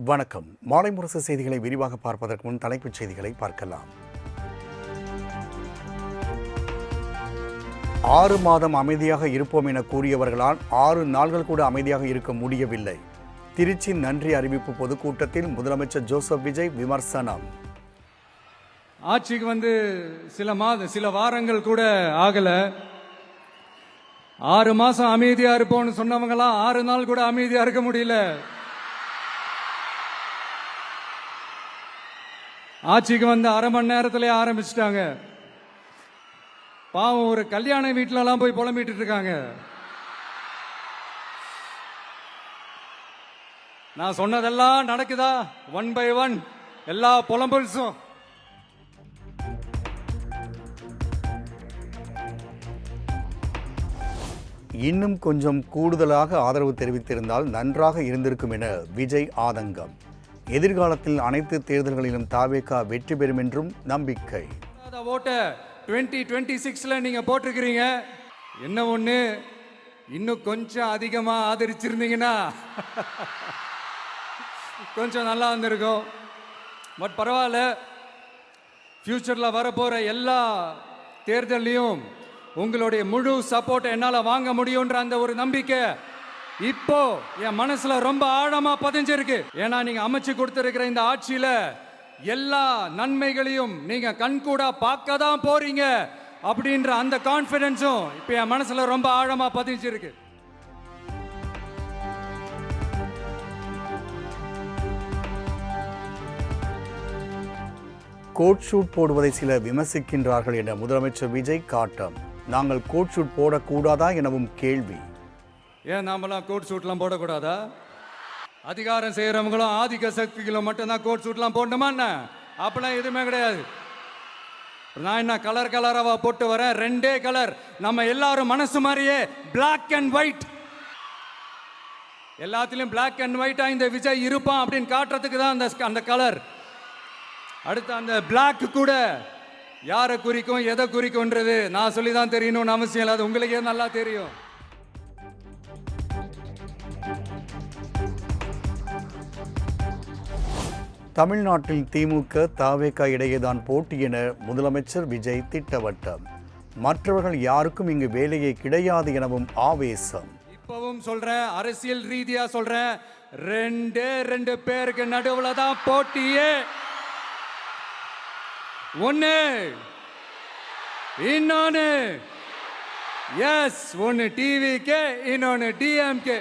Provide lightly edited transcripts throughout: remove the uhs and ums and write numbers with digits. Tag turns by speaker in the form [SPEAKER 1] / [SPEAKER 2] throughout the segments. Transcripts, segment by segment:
[SPEAKER 1] வணக்கம். மாலை முரசு செய்திகளை விரிவாக பார்ப்பதற்கு முன் தலைப்புச் செய்திகளை பார்க்கலாம். 6 மாதம் அமைதியாக இருப்போம் என கூறியவர்களால் 6 நாள்கள் கூட அமைதியாக இருக்க முடியவில்லை. திருச்சி நன்றி அறிவிப்பு பொதுக்கூட்டத்தில் முதலமைச்சர் ஜோசப் விஜய் விமர்சனம்.
[SPEAKER 2] ஆட்சிக்கு வந்து சில வாரங்கள் கூட ஆகல. 6 மாசம் அமைதியா இருப்போம்னு சொன்னவங்களாம் 6 நாள் கூட அமைதியா இருக்க முடியல. ஆட்சிக்கு வந்து அரை மணி நேரத்திலே ஆரம்பிச்சிட்டாங்க. பாவம், ஒரு கல்யாண வீட்டிலலாம் போய் புலம்பிட்டு இருக்காங்க. நான் சொன்னதெல்லாம் நடக்குதா? 1 by 1 எல்லா புலம்பல்ஸும்.
[SPEAKER 1] இன்னும் கொஞ்சம் கூடுதலாக ஆதரவு தெரிவித்திருந்தால் நன்றாக இருந்திருக்கும் என விஜய் ஆதங்கம். எதிர்காலத்தில் அனைத்து தேர்தல்களிலும் தாவேகா வெற்றி பெறும் என்றும் நம்பிக்கை.
[SPEAKER 2] ஓட்ட 2026ல நீங்க போட்டிருக்கிறீங்க. என்ன ஒண்ணு, இன்னும் கொஞ்சம் அதிகமா ஆதரிச்சிருந்தீங்கன்னா கொஞ்சம் நல்லா வந்திருக்கும். பட் பரவாயில்ல, ஃபியூச்சர்ல வரப்போற எல்லா தேர்தலையும் உங்களுடைய முழு சப்போர்ட் என்னால வாங்க முடியும்ன்ற அந்த ஒரு நம்பிக்கை இப்போ என் மனசுல ரொம்ப ஆழமா பதிஞ்சிருக்கு. ஏன்னா நீங்க அமைச்சு கொடுத்திருக்கிற இந்த ஆட்சியில எல்லா நன்மைகளையும் நீங்க கண்கூடா பார்க்க தான் போறீங்க அப்படின்ற அந்த கான்பிடன்ஸும் இப்ப என் மனசுல ரொம்ப ஆழமா பதிஞ்சிருக்கு.
[SPEAKER 1] கோட் ஷூட் போடுவதை சிலர் விமர்சிக்கின்றார்கள் என முதலமைச்சர் விஜய் காட்டம். நாங்கள் கோட் ஷூட் போடக்கூடாதா எனவும் கேள்வி.
[SPEAKER 2] ஏன் நாமெல்லாம் கோட் சூட்லாம் போடக்கூடாதா? அதிகாரம் செய்யறவங்களும் ஆதிக்க சக்திகளும் மட்டும்தான் கோட் சூட்லாம் போடணுமா என்ன? அப்பெல்லாம் எதுவுமே கிடையாது. நான் என்ன கலர் கலராவா போட்டு வரேன்? 2 கலர். நம்ம எல்லாரும் மனசு மாதிரியே பிளாக் அண்ட் ஒயிட். எல்லாத்திலும் பிளாக் அண்ட் ஒயிட்டா இந்த விஜய் இருப்பான் அப்படின்னு காட்டுறதுக்கு தான் அந்த கலர். அடுத்து அந்த பிளாக் கூட யாரை குறிக்கும் எதை குறிக்கும்ன்றது நான் சொல்லி தான் தெரியணும்னு அவசியம் இல்லை. அது உங்களுக்கே நல்லா தெரியும்.
[SPEAKER 1] தமிழ்நாட்டில் திமுக தாவேகா இடையேதான் போட்டி என முதலமைச்சர் விஜய் திட்டவட்டம். மற்றவர்கள் யாருக்கும் இங்கு வேலையே கிடையாது எனவும் ஆவேசம்.
[SPEAKER 2] இப்பவும் சொல்றேன், அரசியல் ரீதியா சொல்றேன், 2 பேருக்கு நடுவுல தான் போட்டியே. ஒன்னு இன்னொன்னு எஸ், ஒன்னு டிவிகே, இன்னொன்னு டிஎம்கே.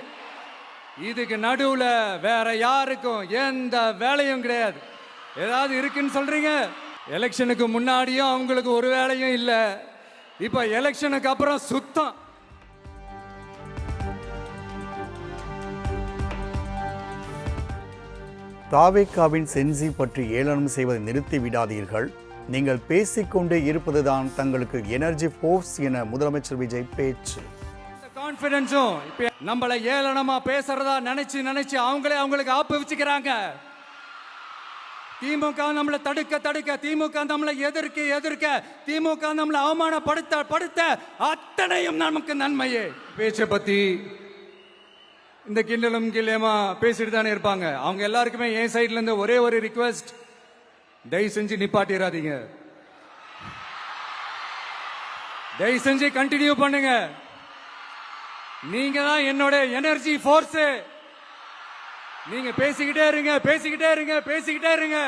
[SPEAKER 2] இதுக்கு நடுவுல வேற யாருக்கும் எந்த வேலையும் கிடையாது. ஏதாவது இருக்குன்னு சொல்றீங்க? எலெக்ஷனுக்கு முன்னாடியும் அவங்களுக்கு ஒரு வேலையும் இல்ல. இப்ப எலெக்ஷனுக்கு அப்புறம் சுத்தம்.
[SPEAKER 1] தாவேகாவின் சென்சி பற்றி ஏளனம் செய்வதை நிறுத்தி விடாதீர்கள். நீங்கள் பேசிக்கொண்டே இருப்பதுதான் தங்களுக்கு எனர்ஜி போர்ஸ் என முதலமைச்சர் விஜய் பேச்சு.
[SPEAKER 2] கான்ஃபிடன்ஸும் இப்ப நம்மள ஏளனமா பேசுறதா நினைச்சு அவங்களுக்கு ஆப்பு வச்சுக்கிறாங்க. திமுக நம்மளை தடுக்க, திமுக நம்மளை எதிர்க்க, திமுக நம்மளை அவமானப்படுத்த அத்தனையும் நமக்கு நன்மையே. பேச்சை பத்தி இந்த கிண்டலும் கிள்ளையமா பேசிட்டு தானே இருப்பாங்க. அவங்க எல்லாருக்குமே என் சைட்ல இருந்து ஒரே ஒரு ரிக்வெஸ்ட், தயவு செஞ்சு நிப்பாட்டிடாதீங்க. தயவு செஞ்சு கண்டினியூ பண்ணுங்க. நீங்க தான் என்னோட எனர்ஜி ஃபோர்ஸ். நீங்க பேசிக்கிட்டே இருங்க.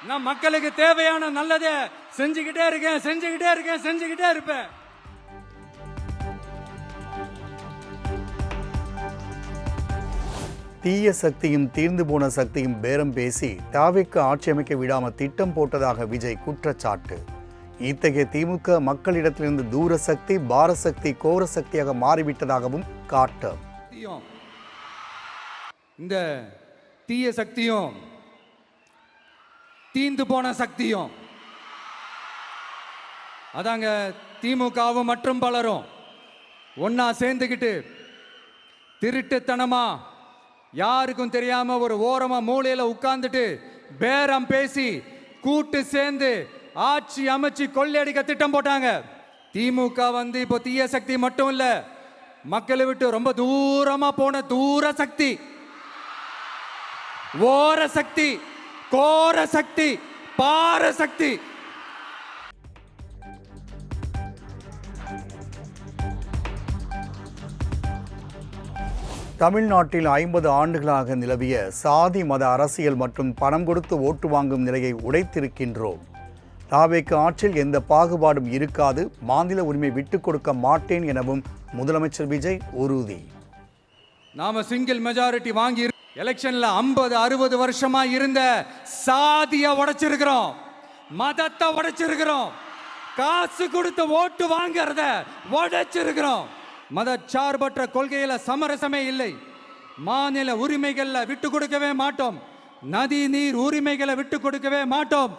[SPEAKER 2] நான் மக்களுக்கு தேவையான நல்லதை செஞ்சுக்கிட்டே இருப்பேன்.
[SPEAKER 1] தீய சக்தியும் தீர்ந்து போன சக்தியும் பேரம் பேசி தாவேக்கு ஆட்சி அமைக்க விடாமல் திட்டம் போட்டதாக விஜய் குற்றச்சாட்டு. இத்தகைய திமுக மக்களிடத்திலிருந்து தூர சக்தி, பார சக்தி, கோர சக்தியாக மாறிவிட்டதாகவும் காட்டம்.
[SPEAKER 2] இந்த தீய சக்தியும் தீந்து போன சக்தியும் அதாங்க திமுகவும் மற்றும் பலரும் ஒன்னா சேர்ந்துக்கிட்டு திருட்டுத்தனமா யாருக்கும் தெரியாம ஒரு ஓரமா மூலையில உட்கார்ந்துட்டு பேரம் பேசி கூட்டு சேர்ந்து ஆட்சி அமைச்சு கொள்ளையடிக்க திட்டம் போட்டாங்க. திமுக வந்து இப்போ தீய சக்தி மட்டும் இல்ல, மக்களை விட்டு ரொம்ப தூரமா போன தூர சக்தி. ஓர சக்தி, கோர சக்தி, பார சக்தி.
[SPEAKER 1] தமிழ்நாட்டில் 50 ஆண்டுகளாக நிலவிய சாதி மத அரசியல் மற்றும் பணம் கொடுத்து ஓட்டு வாங்கும் நிலையை உடைத்திருக்கின்றோம். தாவேக்கு ஆட்சியில் எந்த பாகுபாடும் இருக்காது, மாநில உரிமை விட்டுக் கொடுக்க மாட்டேன் எனவும் முதலமைச்சர் விஜய் உறுதி.
[SPEAKER 2] நாம சிங்கிள் மெஜாரிட்டி வாங்கி எலெக்ஷன்ல 50-60 வருஷமா இருந்த சாதியை உடைச்சிருக்கிறோம், மதத்தை உடைச்சிருக்கிறோம், காசு கொடுத்து ஓட்டு வாங்கறத உடைச்சிருக்கிறோம். மதச்சார்பற்ற கொள்கையில சமரசமே இல்லை. மாநில உரிமைகளை விட்டு கொடுக்கவே மாட்டோம். நதி நீர் உரிமைகளை விட்டு கொடுக்கவே மாட்டோம்.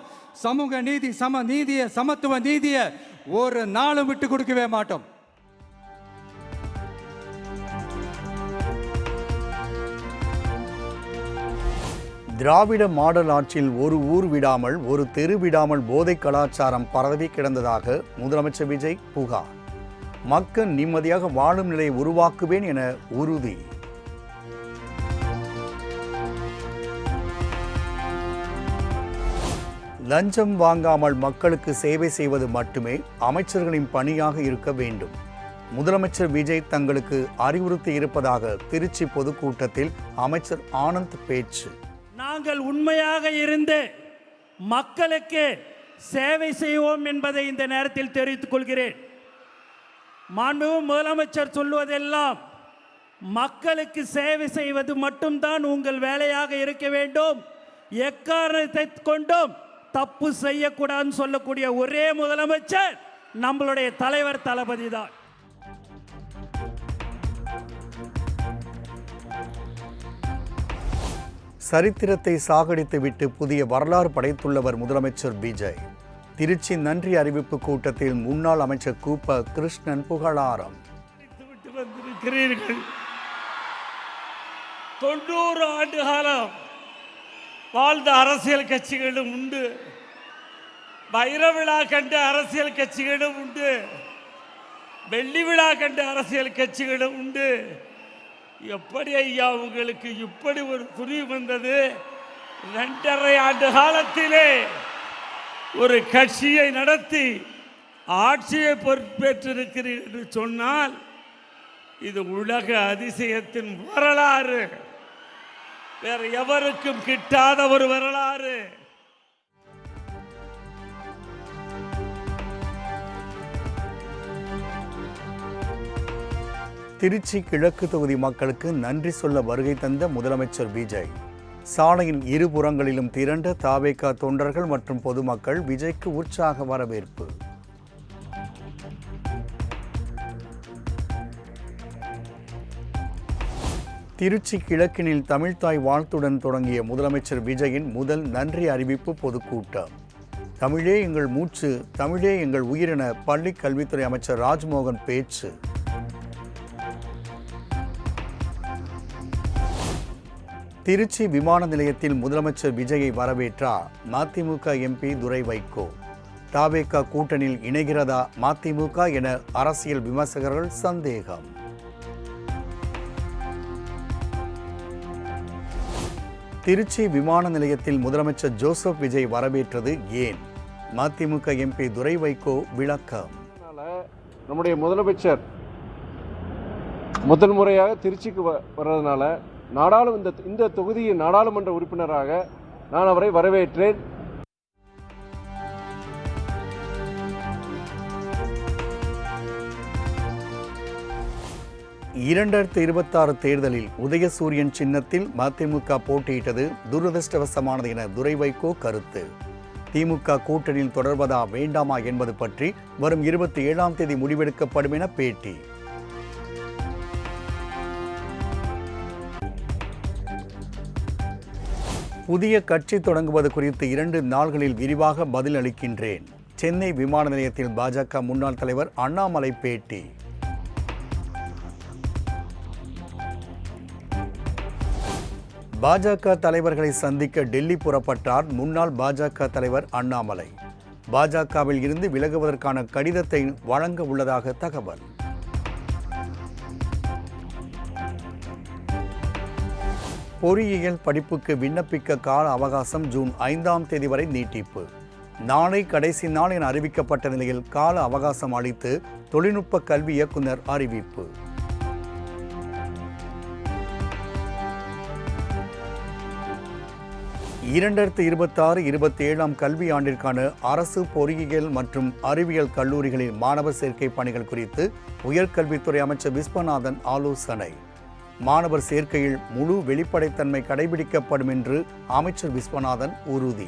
[SPEAKER 2] சமூக நீதி, சம நீதிய, சமத்துவ நீதிய ஒரு நாளும் விட்டு கொடுக்கவே மாட்டோம்.
[SPEAKER 1] திராவிட மாடல் ஆட்சியில் ஒரு ஊர் விடாமல், ஒரு தெரு விடாமல் போதை கலாச்சாரம் பரவி கிடந்ததாக முதலமைச்சர் விஜய் புகார். மக்கள் நிம்மதியாக வாழும் நிலையை உருவாக்குவேன் என உறுதி. லஞ்சம் வாங்காமல் மக்களுக்கு சேவை செய்வது மட்டுமே அமைச்சர்களின் பணியாக இருக்க வேண்டும். முதலமைச்சர் விஜய் தங்களுக்கு அறிவுறுத்தி இருப்பதாக திருச்சி பொதுக்கூட்டத்தில் அமைச்சர் ஆனந்த் பேச்சு.
[SPEAKER 3] நாங்கள் உண்மையாக இருந்து மக்களுக்கு சேவை செய்வோம் என்பதை இந்த நேரத்தில் தெரிவித்துக் கொள்கிறேன். மாண்புமிகு முதலமைச்சர் சொல்வதெல்லாம் மக்களுக்கு சேவை செய்வது மட்டும்தான் உங்கள் வேலையாக இருக்க வேண்டும், எக்காரணத்தை கொண்டும் தப்பு செய்யக்கூடாதுன்னு சொல்லக்கூடிய ஒரே முதலமைச்சர் நம்மளுடைய தலைவர் தளபதி தான்.
[SPEAKER 1] சரித்திரத்தை சாகடித்துவிட்டு புதிய வரலாறு படைத்துள்ளவர் முதலமைச்சர் விஜய். திருச்சி நன்றி அறிவிப்பு கூட்டத்தில் முன்னாள் அமைச்சர் கூப்ப கிருஷ்ணன் புகழாரம்.
[SPEAKER 3] 90 ஆண்டு காலம் வாழ்ந்த அரசியல் கட்சிகளும் உண்டு, வைர விழா கண்ட அரசியல் கட்சிகளும் உண்டு, வெள்ளி விழா கண்ட அரசியல் கட்சிகளும் உண்டு. எப்படி ஐயா உங்களுக்கு இப்படி ஒரு துணிவு வந்தது? 2.5 ஆண்டு காலத்திலே ஒரு கட்சியை நடத்தி ஆட்சியை பொறுப்பேற்றிருக்கிறீர்கள் என்று சொன்னால் இது உலக அதிசயத்தின் வரலாறு, வேற எவருக்கும் கிட்டாத ஒரு வரலாறு.
[SPEAKER 1] திருச்சி கிழக்கு தொகுதி மக்களுக்கு நன்றி சொல்ல வருகை தந்த முதலமைச்சர் விஜய். சாலையின் இருபுறங்களிலும் திரண்ட தாவேகா தொண்டர்கள் மற்றும் பொதுமக்கள் விஜய்க்கு உற்சாக வரவேற்பு. திருச்சி கிழக்கினில் தமிழ்த்தாய் வாழ்த்துடன் தொடங்கிய முதலமைச்சர் விஜயின் முதல் நன்றி அறிவிப்பு பொதுக்கூட்டம். தமிழே எங்கள் மூச்சு, தமிழே எங்கள் உயிர் என பள்ளி கல்வித்துறை அமைச்சர் ராஜ்மோகன் பேச்சு. திருச்சி விமான நிலையத்தில் முதலமைச்சர் விஜயை வரவேற்றார் மதிமுக எம்பி துரை வைகோ. தாவேகா கூட்டணியில் இணைகிறதா மதிமுக என அரசியல் விமர்சகர்கள் சந்தேகம். திருச்சி விமான நிலையத்தில் முதலமைச்சர் ஜோசப் விஜய் வரவேற்றது ஏன்? மதிமுக எம்பி துரை வைகோ விளக்கம்.
[SPEAKER 4] நம்முடைய முதலமைச்சர் முதல் முறையாக திருச்சிக்கு வர்றதுனால இந்த தொகுதியின் நாடாளுமன்ற உறுப்பினராக நான் அவரை வரவேற்றேன்.
[SPEAKER 1] இரண்டாயிரத்து 26 தேர்தலில் உதயசூரியன் சின்னத்தில் மதிமுக போட்டியிட்டது துரதிருஷ்டவசமானது என துரை வைகோ கருத்து. திமுக கூட்டணியில் தொடர்வதா வேண்டாமா என்பது பற்றி வரும் 27ஆம் தேதி முடிவெடுக்கப்படும் என பேட்டி. புதிய கட்சி தொடங்குவது குறித்து 2 நாள்களில் விரிவாக பதில் அளிக்கின்றேன். சென்னை விமான நிலையத்தில் பாஜக முன்னாள் தலைவர் அண்ணாமலை பேட்டி. பாஜக தலைவர்களை சந்திக்க டெல்லி புறப்பட்டார் முன்னாள் பாஜக தலைவர் அண்ணாமலை. பாஜகவில் இருந்து விலகுவதற்கான கடிதத்தை வழங்க உள்ளதாக தகவல். பொறியியல் படிப்புக்கு விண்ணப்பிக்க கால அவகாசம் ஜூன் 5ஆம் தேதி வரை நீட்டிப்பு. நாளை கடைசி நாள் என அறிவிக்கப்பட்ட நிலையில் கால அவகாசம் அளித்து தொழில்நுட்ப கல்வி இயக்குனர் அறிவிப்பு. இரண்டாயிரத்து 26-27 கல்வி ஆண்டிற்கான அரசு பொறியியல் மற்றும் அறிவியல் கல்லூரிகளின் மாணவர் சேர்க்கை பணிகள் குறித்து உயர்கல்வித்துறை அமைச்சர் விஸ்வநாதன் ஆலோசனை. மாணவர் சேர்க்கையில் முழு வெளிப்படைத்தன்மை கடைபிடிக்கப்படும் என்று அமைச்சர் விஸ்வநாதன் உறுதி.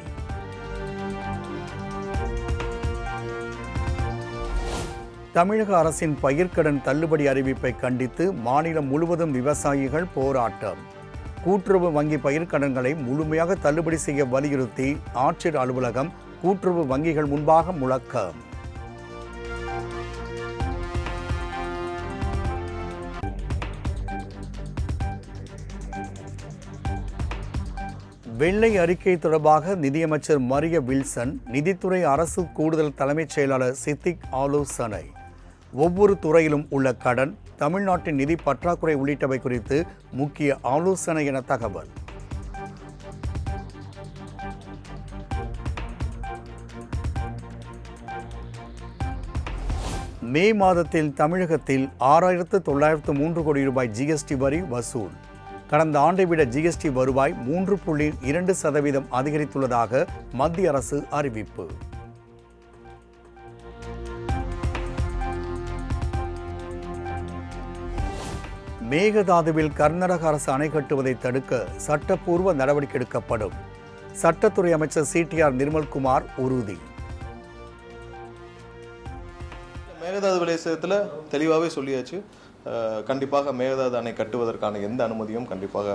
[SPEAKER 1] தமிழக அரசின் பயிர்க்கடன் தள்ளுபடி அறிவிப்பை கண்டித்து மாநிலம் முழுவதும் விவசாயிகள் போராட்டம். கூட்டுறவு வங்கி பயிர்க்கடன்களை முழுமையாக தள்ளுபடி செய்ய வலியுறுத்தி ஆட்சியர் அலுவலகம், கூட்டுறவு வங்கிகள் முன்பாக முழக்கம். வெள்ளை அறிக்கை தொடர்பாக நிதியமைச்சர் மரிய வில்சன், நிதித்துறை அரசு கூடுதல் தலைமைச் செயலாளர் சித்திக் ஆலோசனை. ஒவ்வொரு துறையிலும் உள்ள கடன், தமிழ்நாட்டின் நிதி பற்றாக்குறை உள்ளிட்டவை குறித்து முக்கிய ஆலோசனை என தகவல். மே மாதத்தில் தமிழகத்தில் 6,903 கோடி ரூபாய் ஜிஎஸ்டி வரி வசூல். கடந்த ஆண்டை விட ஜிஎஸ்டி வருவாய் 3.2% அதிகரித்துள்ளதாக மத்திய அரசு அறிவிப்பு. மேகதாதுவில் கர்நாடக அரசு அணை கட்டுவதை தடுக்க சட்டப்பூர்வ நடவடிக்கை எடுக்கப்படும். சட்டத்துறை அமைச்சர் சிடிஆர் நிர்மல்குமார் உறுதி.
[SPEAKER 5] மேகதாது விளைச்சத்தில் தெளிவாகவே சொல்லியாச்சு. கண்டிப்பாக மேகதாது அணை கட்டுவதற்கான எந்த அனுமதியும் கண்டிப்பாக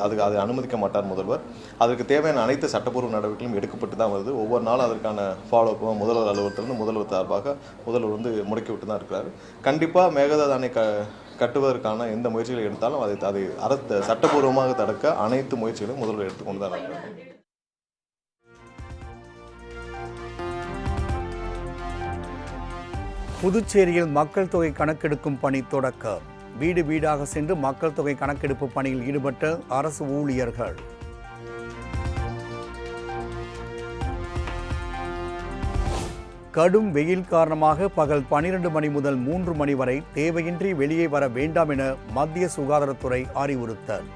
[SPEAKER 5] அதை அனுமதிக்க மாட்டார் முதல்வர். அதற்கு தேவையான அனைத்து சட்டப்பூர்வ நடவடிக்கைகளும் எடுக்கப்பட்டு தான் வருது. ஒவ்வொரு நாளும் அதற்கான ஃபாலோஅப்பும் முதல்வர் அலுவலகத்திலிருந்து முதல்வர் சார்பாக முதல்வர் முடக்கி விட்டு தான் இருக்கிறார். கண்டிப்பாக மேகதாது அணை கட்டுவதற்கான எந்த முயற்சிகளை எடுத்தாலும் அதை சட்டப்பூர்வமாக தடுக்க அனைத்து முயற்சிகளையும் முதல்வர் எடுத்துக்கொண்டு தான் இருக்கிறார்.
[SPEAKER 1] புதுச்சேரியில் மக்கள் தொகை கணக்கெடுக்கும் பணி தொடக்கம். வீடு வீடாக சென்று மக்கள் தொகை கணக்கெடுப்பு பணியில் ஈடுபட்ட அரசு ஊழியர்கள். கடும் வெயில் காரணமாக பகல் 12 மணி முதல் 3 மணி வரை தேவையின்றி வெளியே வர வேண்டாம் என மத்திய சுகாதாரத்துறை அறிவுறுத்தல்.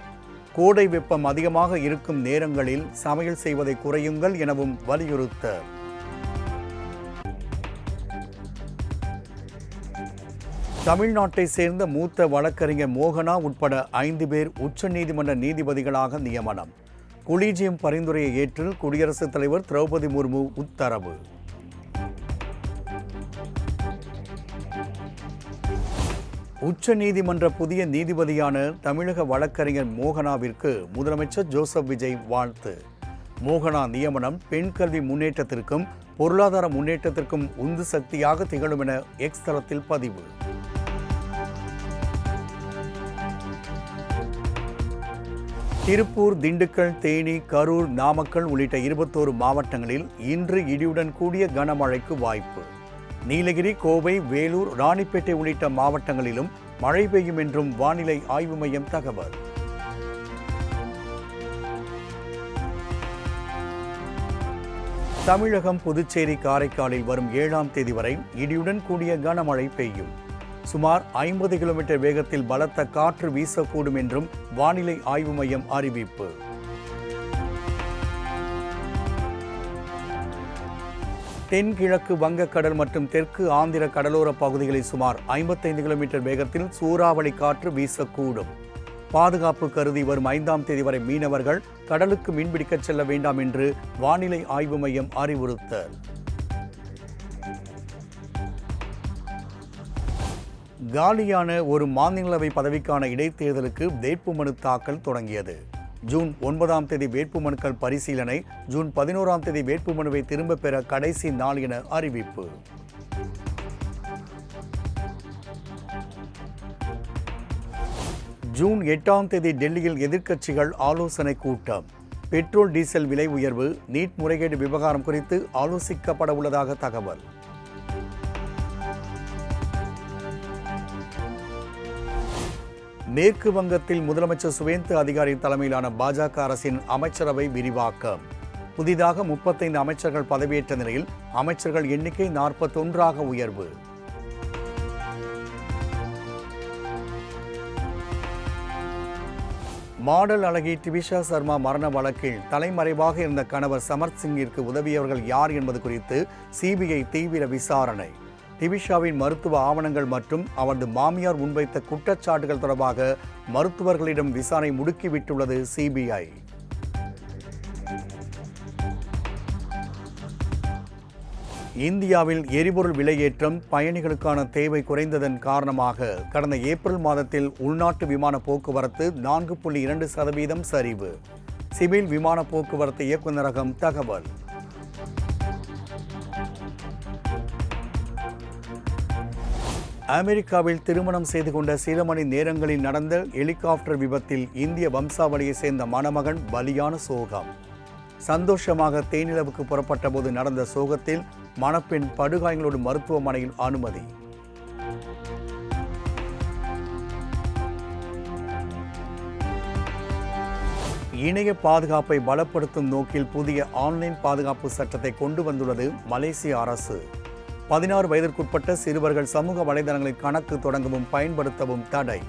[SPEAKER 1] கோடை வெப்பம் அதிகமாக இருக்கும் நேரங்களில் சமையல் செய்வதை குறையுங்கள் எனவும் வலியுறுத்தல். தமிழ்நாட்டை சேர்ந்த மூத்த வழக்கறிஞர் மோகனா உட்பட 5 பேர் உச்சநீதிமன்ற நீதிபதிகளாக நியமனம். கொலீஜியம் பரிந்துரையை ஏற்று குடியரசுத் தலைவர் திரௌபதி முர்மு உத்தரவு. உச்சநீதிமன்ற புதிய நீதிபதியான தமிழக வழக்கறிஞர் மோகனாவிற்கு முதலமைச்சர் ஜோசப் விஜய் வாழ்த்து. மோகனா நியமனம் பெண் கல்வி முன்னேற்றத்திற்கும் பொருளாதார முன்னேற்றத்திற்கும் உந்து சக்தியாக திகழும் என எக்ஸ் தளத்தில் பதிவு. திருப்பூர், திண்டுக்கல், தேனி, கரூர், நாமக்கல் உள்ளிட்ட 21 மாவட்டங்களில் இன்று இடியுடன் கூடிய கனமழைக்கு வாய்ப்பு. நீலகிரி, கோவை, வேலூர், ராணிப்பேட்டை உள்ளிட்ட மாவட்டங்களிலும் மழை பெய்யும் என்றும் வானிலை ஆய்வு மையம் தகவல். தமிழகம், புதுச்சேரி, காரைக்காலில் வரும் 7ஆம் தேதி வரை இடியுடன் கூடிய கனமழை பெய்யும். சுமார் 50 கிலோமீட்டர் வேகத்தில் பலத்த காற்று வீசக்கூடும் என்றும் வானிலை ஆய்வு மையம் அறிவிப்பு. தென்கிழக்கு வங்கக்கடல் மற்றும் தெற்கு ஆந்திர கடலோர பகுதிகளில் சுமார் 55 கிலோமீட்டர் வேகத்தில் சூறாவளி காற்று வீசக்கூடும். பாதுகாப்பு கருதி வரும் 5ஆம் தேதி வரை மீனவர்கள் கடலுக்கு மீன்பிடிக்க செல்ல வேண்டாம் என்று வானிலை ஆய்வு மையம் அறிவுறுத்தல். காலியான ஒரு மாநிலங்களவை பதவிக்கான இடைத்தேர்தலுக்கு வேட்புமனு தாக்கல் தொடங்கியது. ஜூன் 9ஆம் தேதி வேட்புமனுக்கள் பரிசீலனை, ஜூன் 11ஆம் தேதி வேட்புமனுவை திரும்பப் பெற கடைசி நாள் என அறிவிப்பு. ஜூன் 8ஆம் தேதி டெல்லியில் எதிர்க்கட்சிகள் ஆலோசனை கூட்டம். பெட்ரோல், டீசல் விலை உயர்வு, நீட் முறைகேடு விவகாரம் குறித்து ஆலோசிக்கப்பட உள்ளதாக தகவல். மேற்கு வங்கத்தில் முதலமைச்சர் சுவேந்து அதிகாரி தலைமையிலான பாஜக அரசின் அமைச்சரவை விரிவாக்கம். புதிதாக 35 அமைச்சர்கள் பதவியேற்ற நிலையில் அமைச்சர்கள் எண்ணிக்கை 41ஆக உயர்வு. மாடல் அழகி டிவிஷா சர்மா மரண வழக்கில் தலைமறைவாக இருந்த கணவர் சமர்த் சிங்கிற்கு உதவியவர்கள் யார் என்பது குறித்து சிபிஐ தீவிர விசாரணை. டிவிஷாவின் மருத்துவ ஆவணங்கள் மற்றும் அவரது மாமியார் முன்வைத்த குற்றச்சாட்டுகள் தொடர்பாக மருத்துவர்களிடம் விசாரணை முடுக்கிவிட்டுள்ளது சிபிஐ. இந்தியாவில் எரிபொருள் விலையேற்றம், பயணிகளுக்கான தேவை குறைந்ததன் காரணமாக கடந்த ஏப்ரல் மாதத்தில் உள்நாட்டு விமான போக்குவரத்து 4.2% சரிவு. சிவில் விமான போக்குவரத்து இயக்குநரகம் தகவல். அமெரிக்காவில் திருமணம் செய்து கொண்ட சில மணி நேரங்களில் நடந்த ஹெலிகாப்டர் விபத்தில் இந்திய வம்சாவளியை சேர்ந்த மணமகன் பலியான சோகம். சந்தோஷமாக தேனிலவுக்கு புறப்பட்ட போது நடந்த சோகத்தில் மணப்பெண் படுகாயங்களோடு மருத்துவமனையில் அனுமதி. இணைய பாதுகாப்பை பலப்படுத்தும் நோக்கில் புதிய ஆன்லைன் பாதுகாப்பு சட்டத்தை கொண்டு வந்துள்ளது மலேசிய அரசு. 16 வயதிற்குட்பட்ட சிறுவர்கள் சமூக வலைதளங்களில் கணக்கு தொடங்கவும் பயன்படுத்தவும் தடை.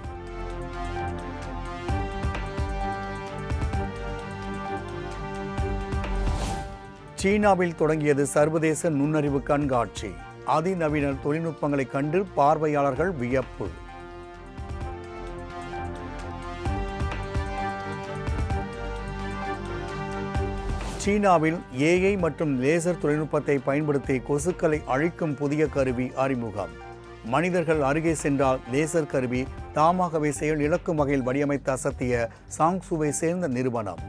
[SPEAKER 1] சீனாவில் தொடங்கியது சர்வதேச நுண்ணறிவு கண்காட்சி. அதிநவீன தொழில்நுட்பங்களை கண்டு பார்வையாளர்கள் வியப்பு. சீனாவில் ஏஐ மற்றும் லேசர் தொழில்நுட்பத்தை பயன்படுத்தி கொசுக்களை அழிக்கும் புதிய கருவி அறிமுகம். மனிதர்கள் அருகே சென்றால் லேசர் கருவி தாமாகவே செயல் இழக்கும் வகையில் வடிவமைத்து அசத்திய சாங்சுவை சேர்ந்த நிறுவனம்.